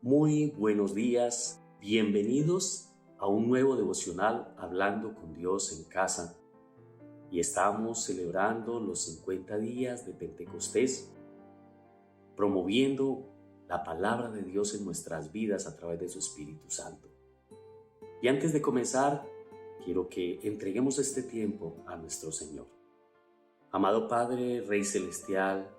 Muy buenos días, bienvenidos a un nuevo devocional Hablando con Dios en casa. Y estamos celebrando los 50 días de Pentecostés, promoviendo la palabra de Dios en nuestras vidas a través de su Espíritu Santo. Y antes de comenzar, quiero que entreguemos este tiempo a nuestro Señor. Amado Padre, Rey Celestial,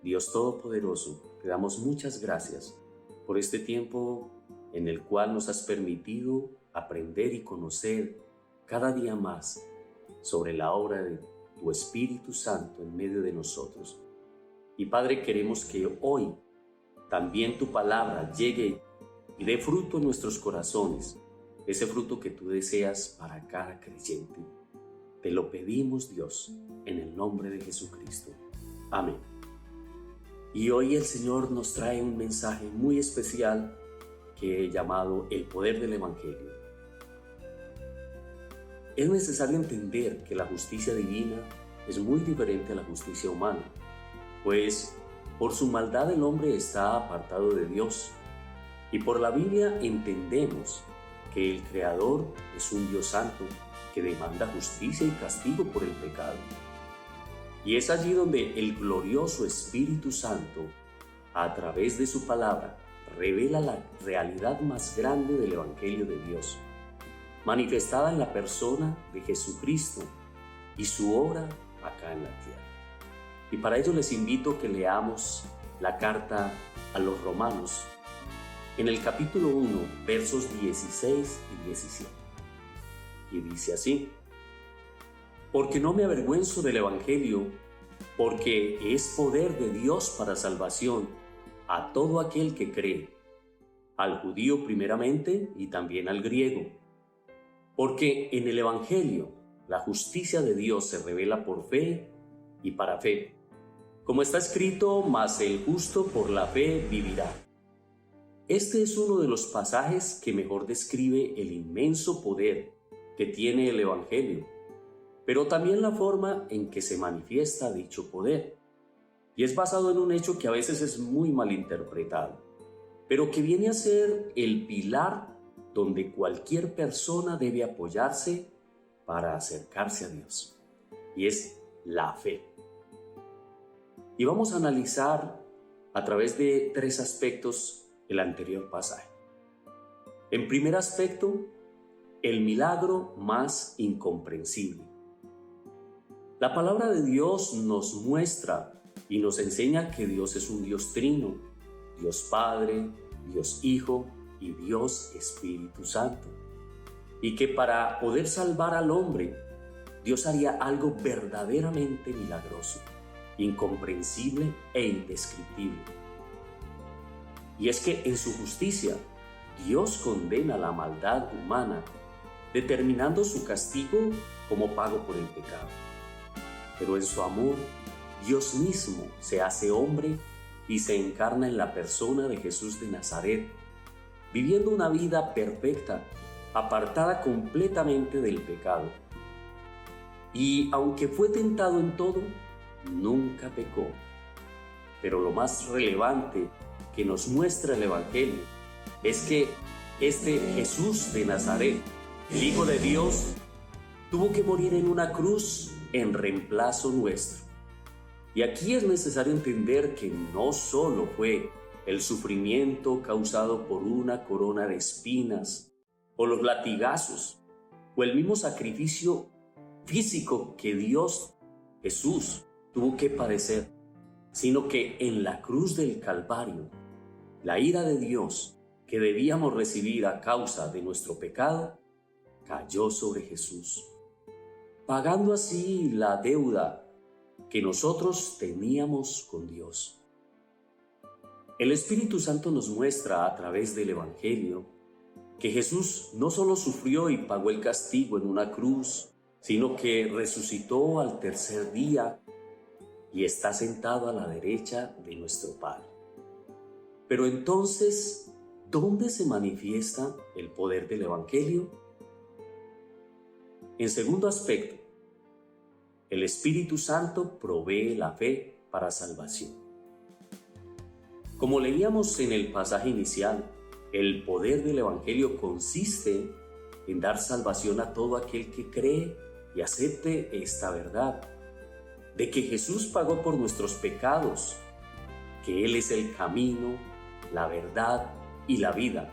Dios Todopoderoso, te damos muchas gracias por este tiempo en el cual nos has permitido aprender y conocer cada día más sobre la obra de tu Espíritu Santo en medio de nosotros. Y Padre, queremos que hoy también tu palabra llegue y dé fruto en nuestros corazones, ese fruto que tú deseas para cada creyente. Te lo pedimos, Dios, en el nombre de Jesucristo. Amén. Y hoy el Señor nos trae un mensaje muy especial que he llamado el poder del Evangelio. Es necesario entender que la justicia divina es muy diferente a la justicia humana, pues por su maldad el hombre está apartado de Dios, y por la Biblia entendemos que el Creador es un Dios santo que demanda justicia y castigo por el pecado. Y es allí donde el glorioso Espíritu Santo, a través de su palabra, revela la realidad más grande del Evangelio de Dios, manifestada en la persona de Jesucristo y su obra acá en la tierra. Y para ello les invito a que leamos la carta a los Romanos, en el capítulo 1, versos 16 y 17. Y dice así: porque no me avergüenzo del Evangelio, porque es poder de Dios para salvación a todo aquel que cree, al judío primeramente y también al griego. Porque en el Evangelio la justicia de Dios se revela por fe y para fe. Como está escrito, mas el justo por la fe vivirá. Este es uno de los pasajes que mejor describe el inmenso poder que tiene el Evangelio, pero también la forma en que se manifiesta dicho poder. Y es basado en un hecho que a veces es muy mal interpretado, pero que viene a ser el pilar donde cualquier persona debe apoyarse para acercarse a Dios, y es la fe. Y vamos a analizar a través de 3 aspectos el anterior pasaje. En primer aspecto, el milagro más incomprensible. La palabra de Dios nos muestra y nos enseña que Dios es un Dios trino, Dios Padre, Dios Hijo y Dios Espíritu Santo. Y que para poder salvar al hombre, Dios haría algo verdaderamente milagroso, incomprensible e indescriptible. Y es que en su justicia, Dios condena la maldad humana, determinando su castigo como pago por el pecado. Pero en su amor, Dios mismo se hace hombre y se encarna en la persona de Jesús de Nazaret, viviendo una vida perfecta, apartada completamente del pecado. Y aunque fue tentado en todo, nunca pecó. Pero lo más relevante que nos muestra el Evangelio es que este Jesús de Nazaret, el Hijo de Dios, tuvo que morir en una cruz en reemplazo nuestro. Y aquí es necesario entender que no solo fue el sufrimiento causado por una corona de espinas, o los latigazos, o el mismo sacrificio físico que Dios, Jesús, tuvo que padecer, sino que en la cruz del Calvario, la ira de Dios que debíamos recibir a causa de nuestro pecado, cayó sobre Jesús, pagando así la deuda que nosotros teníamos con Dios. El Espíritu Santo nos muestra a través del Evangelio que Jesús no solo sufrió y pagó el castigo en una cruz, sino que resucitó al tercer día y está sentado a la derecha de nuestro Padre. Pero entonces, ¿dónde se manifiesta el poder del Evangelio? En segundo aspecto, el Espíritu Santo provee la fe para salvación. Como leíamos en el pasaje inicial, el poder del Evangelio consiste en dar salvación a todo aquel que cree y acepte esta verdad, de que Jesús pagó por nuestros pecados, que Él es el camino, la verdad y la vida,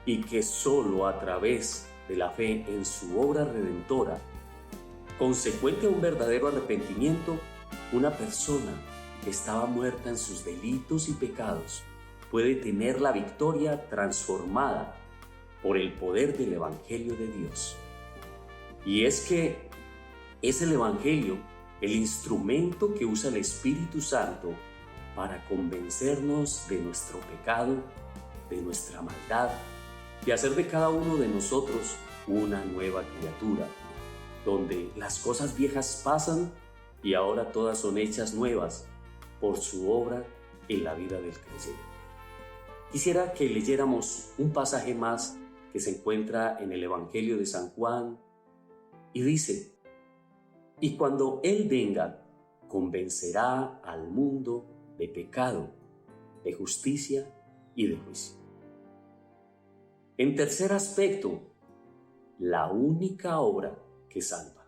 y que solo a través de la fe en su obra redentora, consecuente a un verdadero arrepentimiento, una persona que estaba muerta en sus delitos y pecados puede tener la victoria transformada por el poder del Evangelio de Dios. Y es que es el Evangelio el instrumento que usa el Espíritu Santo para convencernos de nuestro pecado, de nuestra maldad, y hacer de cada uno de nosotros una nueva criatura, donde las cosas viejas pasan y ahora todas son hechas nuevas por su obra en la vida del creyente. Quisiera que leyéramos un pasaje más que se encuentra en el Evangelio de San Juan y dice: y cuando Él venga, convencerá al mundo de pecado, de justicia y de juicio. En tercer aspecto, la única obra que salva.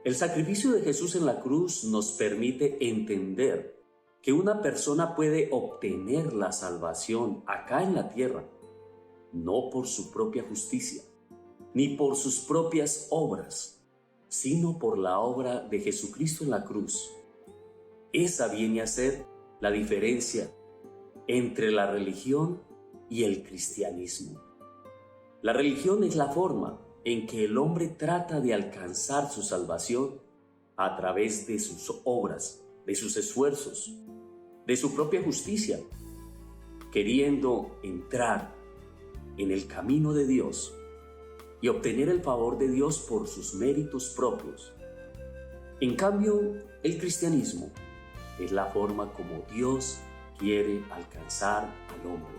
El sacrificio de Jesús en la cruz nos permite entender que una persona puede obtener la salvación acá en la tierra, no por su propia justicia, ni por sus propias obras, sino por la obra de Jesucristo en la cruz. Esa viene a ser la diferencia entre la religión y el cristianismo. La religión es la forma en que el hombre trata de alcanzar su salvación a través de sus obras, de sus esfuerzos, de su propia justicia, queriendo entrar en el camino de Dios y obtener el favor de Dios por sus méritos propios. En cambio, el cristianismo es la forma como Dios quiere alcanzar al hombre,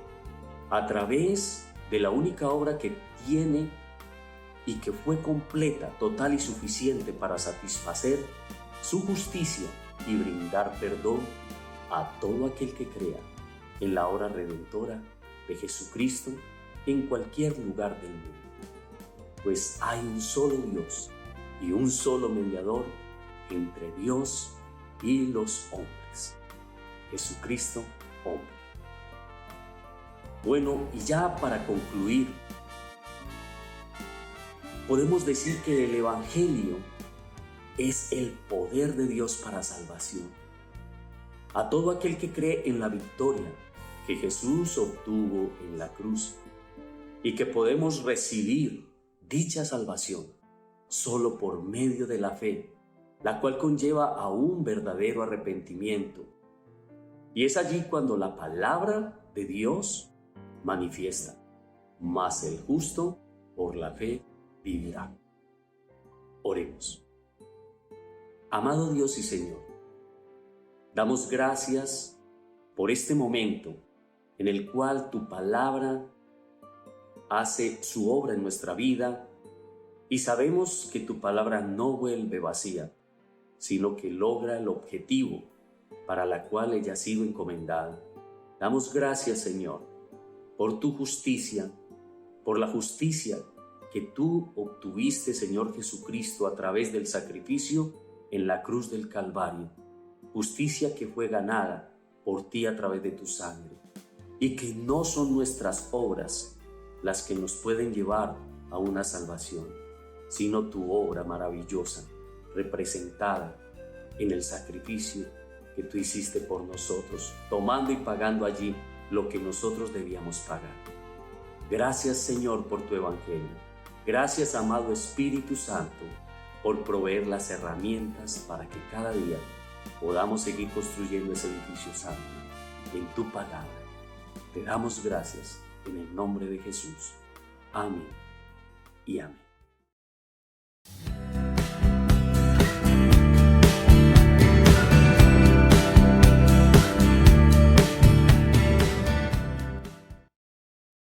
a través de la única obra que tiene y que fue completa, total y suficiente para satisfacer su justicia y brindar perdón a todo aquel que crea en la obra redentora de Jesucristo en cualquier lugar del mundo. Pues hay un solo Dios y un solo mediador entre Dios y los hombres, Jesucristo, hombre. Bueno, y ya para concluir, podemos decir que el Evangelio es el poder de Dios para salvación a todo aquel que cree en la victoria que Jesús obtuvo en la cruz, y que podemos recibir dicha salvación solo por medio de la fe, la cual conlleva a un verdadero arrepentimiento. Y es allí cuando la palabra de Dios manifiesta: mas el justo por la fe vivirá. Oremos. Amado Dios y Señor, damos gracias por este momento en el cual tu palabra hace su obra en nuestra vida, y sabemos que tu palabra no vuelve vacía, sino que logra el objetivo para la cual ella ha sido encomendada. Damos gracias, Señor, por tu justicia, por la justicia que tú obtuviste, Señor Jesucristo, a través del sacrificio en la cruz del Calvario, justicia que fue ganada por ti a través de tu sangre, y que no son nuestras obras las que nos pueden llevar a una salvación, sino tu obra maravillosa, representada en el sacrificio que tú hiciste por nosotros, tomando y pagando allí lo que nosotros debíamos pagar. Gracias, Señor, por tu Evangelio. Gracias, amado Espíritu Santo, por proveer las herramientas para que cada día podamos seguir construyendo ese edificio santo en tu palabra. Te damos gracias en el nombre de Jesús. Amén y amén.